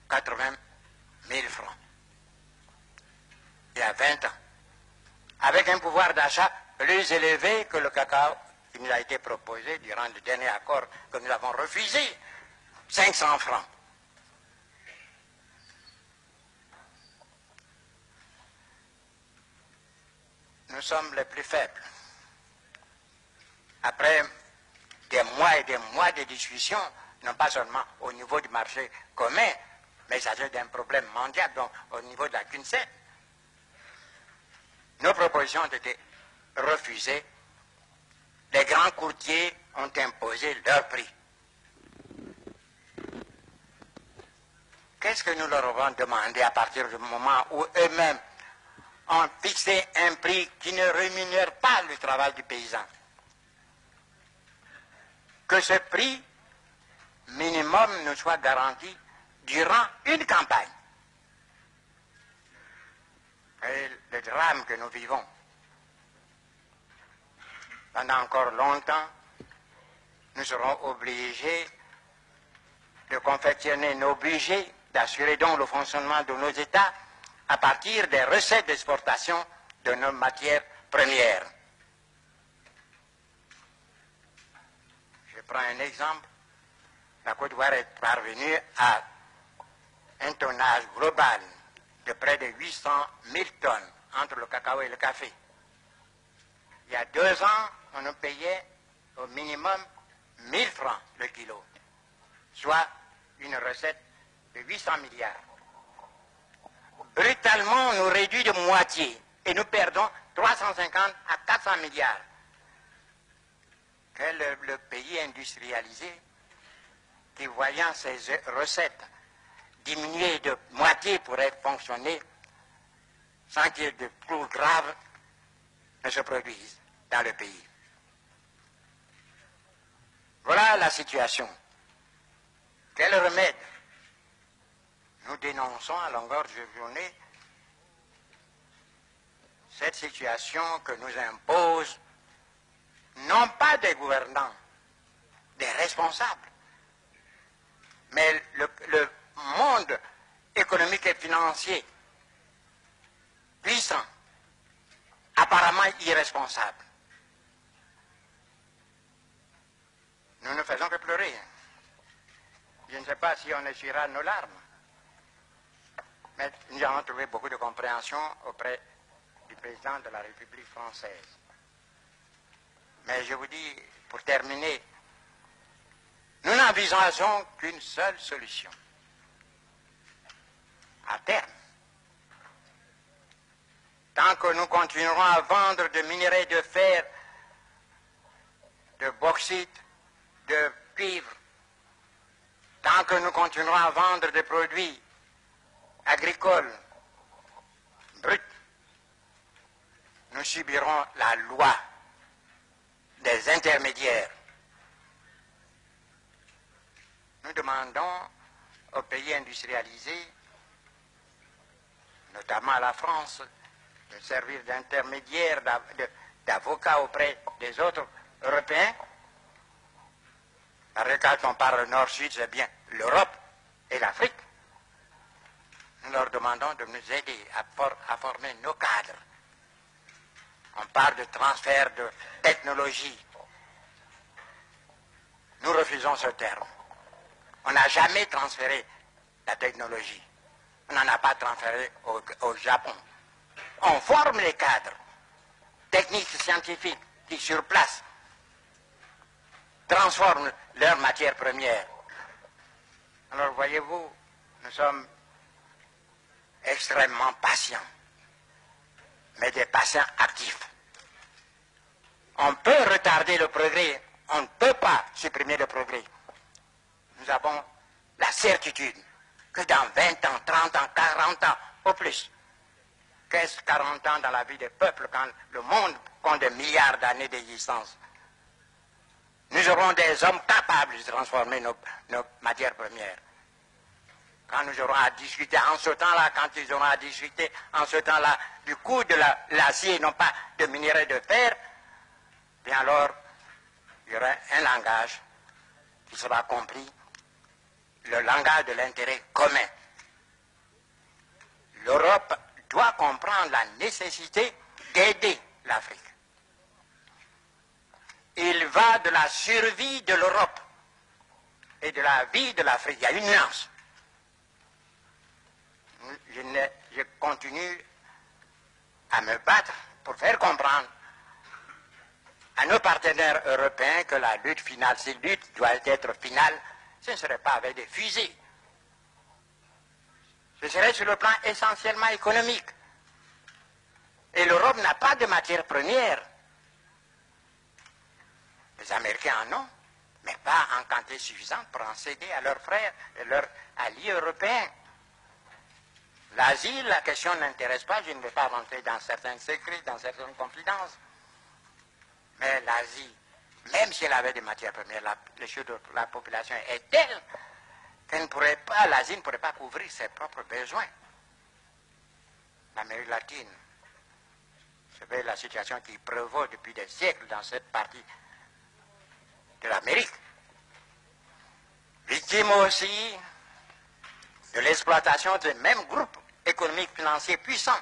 80 000 francs. Il y a 20 ans. Avec un pouvoir d'achat plus élevé que le cacao qui nous a été proposé durant le dernier accord que nous avons refusé, 500 francs. Nous sommes les plus faibles. Après des mois et des mois de discussions, non pas seulement au niveau du marché commun, mais il s'agit d'un problème mondial, donc au niveau de la CUNCED, nos propositions ont été refusées. Les grands courtiers ont imposé leur prix. Qu'est-ce que nous leur avons demandé à partir du moment où eux-mêmes ont fixé un prix qui ne rémunère pas le travail du paysan? Que ce prix minimum nous soit garanti durant une campagne. Et le drame que nous vivons, pendant encore longtemps, nous serons obligés de confectionner nos budgets, d'assurer donc le fonctionnement de nos États à partir des recettes d'exportation de nos matières premières. Je prends un exemple. La Côte d'Ivoire est parvenue à un tonnage global de près de 800 000 tonnes entre le cacao et le café. Il y a 2 ans, on nous payait au minimum 1000 francs le kilo, soit une recette de 800 milliards. Brutalement, on nous réduit de moitié et nous perdons 350 à 400 milliards. Quel est le pays industrialisé qui, voyant ses recettes diminuer de moitié, pourrait fonctionner sans qu'il y ait de plus grave ne se produise dans le pays? Voilà la situation. Quel remède? Nous dénonçons à longueur de journée cette situation que nous impose non pas des gouvernants, des responsables, mais le monde économique et financier puissant, apparemment irresponsable. Nous ne faisons que pleurer. Je ne sais pas si on essuiera nos larmes, mais nous avons trouvé beaucoup de compréhension auprès du président de la République française. Mais je vous dis, pour terminer, nous n'envisageons qu'une seule solution. À terme, tant que nous continuerons à vendre de minerais de fer, de bauxite, de cuivre, tant que nous continuerons à vendre des produits agricoles bruts, nous subirons la loi des intermédiaires. Nous demandons aux pays industrialisés, notamment à la France, de servir d'intermédiaire, d'avocat auprès des autres Européens. Parce que quand on parle nord-sud, c'est bien l'Europe et l'Afrique. Nous leur demandons de nous aider à former nos cadres. On parle de transfert de technologie. Nous refusons ce terme. On n'a jamais transféré la technologie. On n'en a pas transféré au Japon. On forme les cadres techniques scientifiques qui, sur place, transforment leurs matières premières. Alors, voyez-vous, nous sommes extrêmement patients, mais des patients actifs. On peut retarder le progrès, on ne peut pas supprimer le progrès. Nous avons la certitude que dans 20 ans, 30 ans, 40 ans, au plus, qu'est-ce 40 ans dans la vie des peuples quand le monde compte des milliards d'années d'existence? Nous aurons des hommes capables de transformer nos matières premières. Quand nous aurons à discuter en ce temps-là, quand ils auront à discuter en ce temps-là du coût de l'acier, non pas de minerai de fer, bien alors, il y aura un langage qui sera compris, le langage de l'intérêt commun. comprendre la nécessité d'aider l'Afrique. Il va de la survie de l'Europe et de la vie de l'Afrique. Il y a une nuance. Je continue à me battre pour faire comprendre à nos partenaires européens que la lutte finale, cette lutte doit être finale, ce ne serait pas avec des fusées. Ce serait sur le plan essentiellement économique. Et l'Europe n'a pas de matières premières. Les Américains en ont, mais pas en quantité suffisante pour en céder à leurs frères et leurs alliés européens. L'Asie, la question n'intéresse pas, je ne vais pas rentrer dans certains secrets, dans certaines confidences. Mais l'Asie, même si elle avait des matières premières, la population est telle qu'elle ne pourrait pas, l'Asie ne pourrait pas couvrir ses propres besoins. L'Amérique latine, c'est la situation qui prévaut depuis des siècles dans cette partie de l'Amérique. Victime aussi de l'exploitation de mêmes groupes économiques financiers puissants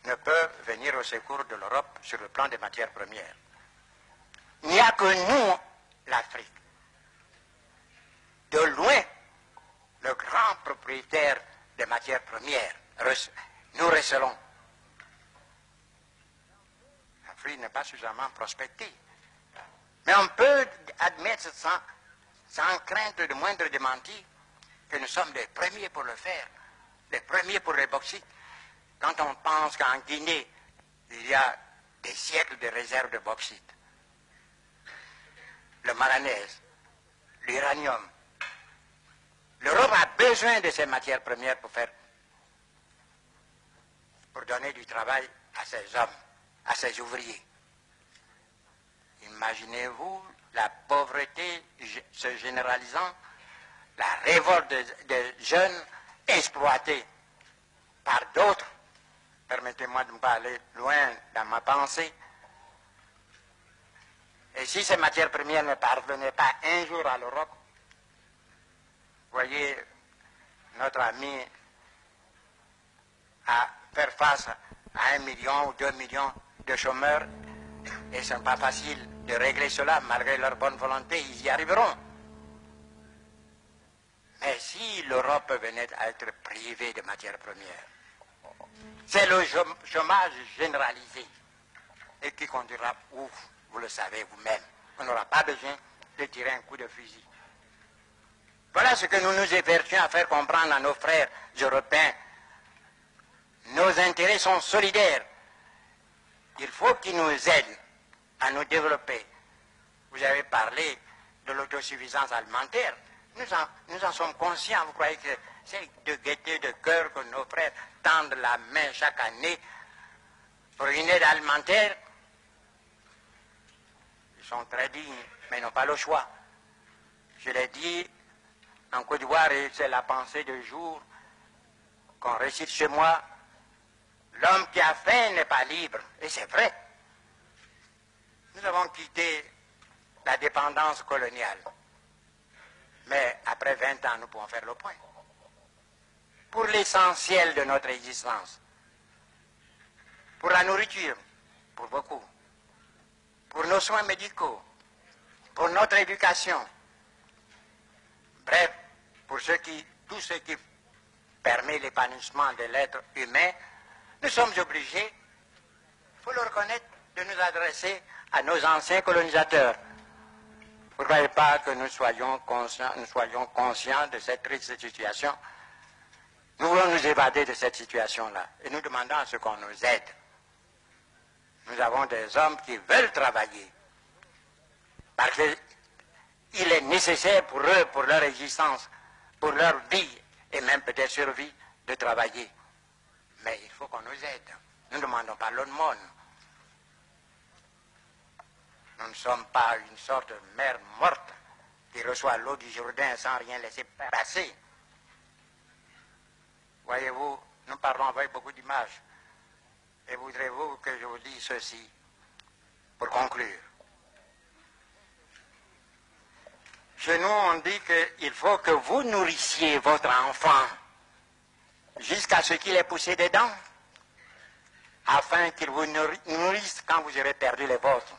ne peuvent venir au secours de l'Europe sur le plan des matières premières. Il n'y a que nous, l'Afrique, de loin, le grand propriétaire des matières premières. Nous recelons. L'Afrique n'est pas suffisamment prospectée. Mais on peut admettre sans crainte de moindre démenti que nous sommes les premiers pour le faire, les premiers pour les bauxites. Quand on pense qu'en Guinée, il y a des siècles de réserves de bauxite, le manganèse, l'uranium, l'Europe a besoin de ces matières premières pour donner du travail à ses hommes, à ses ouvriers. Imaginez-vous la pauvreté se généralisant, la révolte des jeunes exploités par d'autres. Permettez-moi de ne pas aller loin dans ma pensée. Et si ces matières premières ne parvenaient pas un jour à l'Europe, voyez, notre ami à faire face à 1 million ou 2 millions de chômeurs, et ce n'est pas facile de régler cela, malgré leur bonne volonté, ils y arriveront. Mais si l'Europe venait à être privée de matières premières, c'est le chômage généralisé et qui conduira où, vous le savez vous-même. On n'aura pas besoin de tirer un coup de fusil. Voilà ce que nous nous évertuons à faire comprendre à nos frères européens. Nos intérêts sont solidaires. Il faut qu'ils nous aident à nous développer. Vous avez parlé de l'autosuffisance alimentaire. Nous en sommes conscients. Vous croyez que c'est de gaieté de cœur que nos frères tendent la main chaque année pour une aide alimentaire? Ils sont très dignes, mais ils n'ont pas le choix. Je l'ai dit en Côte d'Ivoire, et c'est la pensée du jour qu'on récite chez moi, l'homme qui a faim n'est pas libre. Et c'est vrai. Nous avons quitté la dépendance coloniale. Mais après 20 ans, nous pouvons faire le point. Pour l'essentiel de notre existence. Pour la nourriture, pour beaucoup. Pour nos soins médicaux. Pour notre éducation. Bref, pour tout ce qui permet l'épanouissement de l'être humain, nous sommes obligés, il faut le reconnaître, de nous adresser à nos anciens colonisateurs. Vous ne croyez pas que nous soyons conscients de cette triste situation? Nous voulons nous évader de cette situation-là et nous demandons à ce qu'on nous aide. Nous avons des hommes qui veulent travailler parce qu'il est nécessaire pour eux, pour leur existence, pour leur vie et même peut-être survie, de travailler. Mais il faut qu'on nous aide. Nous ne demandons pas l'aumône. Nous ne sommes pas une sorte de mer morte qui reçoit l'eau du Jourdain sans rien laisser passer. Voyez-vous, nous parlons avec beaucoup d'images. Et voudrez-vous que je vous dise ceci pour conclure? Chez nous, on dit qu'il faut que vous nourrissiez votre enfant jusqu'à ce qu'il est poussé dedans, afin qu'il vous nourrisse quand vous aurez perdu les vôtres.